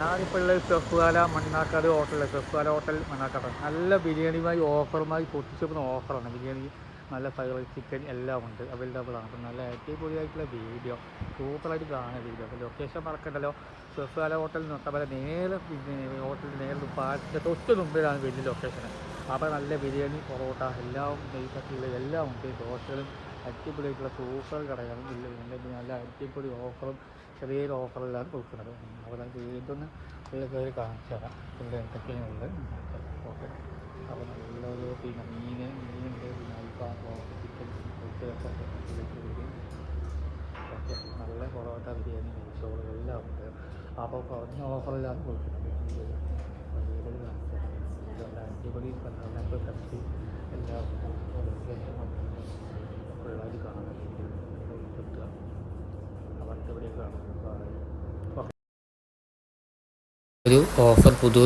ഞാനിപ്പോൾ ഉള്ളത് സെഫ്വാല മണ്ണാക്കാട് ഹോട്ടലിൽ സെഫ്വാല ഹോട്ടൽ മണ്ണാക്കാട് നല്ല ബിരിയാണിയുമായി ഓഫറുമായി പൊട്ടിച്ചെടുക്കുന്ന ഓഫറാണ്. ബിരിയാണി നല്ല ഫ്രൈഡ് ചിക്കൻ എല്ലാം ഉണ്ട്, അവൈലബിൾ ആണ്. അപ്പം നല്ല അടിപൊളിയായിട്ടുള്ള വീഡിയോ സൂപ്പറായിട്ട് കാണുന്ന വീഡിയോ. അപ്പോൾ ലൊക്കേഷൻ മറക്കണ്ടല്ലോ, സെഫ്വാല ഹോട്ടൽ നൊട്ടപ്പല നേരെ ഹോട്ടലിൽ നേരെ പാലത്തിൻ്റെ തൊട്ട് മുമ്പിലാണ് വലിയ ലൊക്കേഷൻ. അപ്പോൾ നല്ല ബിരിയാണി പൊറോട്ട എല്ലാം നെയ്പത്തിയുള്ള എല്ലാം ഉണ്ട്. ദോശകളും അടിപൊളിയായിട്ടുള്ള സൂപ്പർ കടയാണ്. നല്ല അടിപൊളി ഓഫറും ചെറിയൊരു ഓഫറിലാണ് കൊടുക്കുന്നത്. അവിടെ വീടൊന്ന് ഉള്ള കയറി കാണിച്ചു തരാം. ഇവിടെ എന്തൊക്കെയാണുള്ളത് ഓക്കെ. അപ്പോൾ നല്ലൊരു പിന്നെ മീനുണ്ട്, പിന്നെ അൽഫാം ചിക്കൻ ഓക്കെ. നല്ല പൊറോട്ട ബിരിയാണി നെയ്ച്ചോറ് എല്ലാം ഉണ്ട്. അപ്പോൾ കുറഞ്ഞ ഓഫറിലാണ് കൊടുക്കുന്നത്. വീടുകൾ കാണിച്ചു തരാം. ഇതുകൊണ്ട് അടിപൊളി പന്ത്രണ്ട് കത്തി എല്ലാം പിള്ളേർ കാണുന്നത് കിട്ടുക അവർക്ക് ഇവിടെ കാണുന്നത് ഒരു ഓഫർ പുതിയ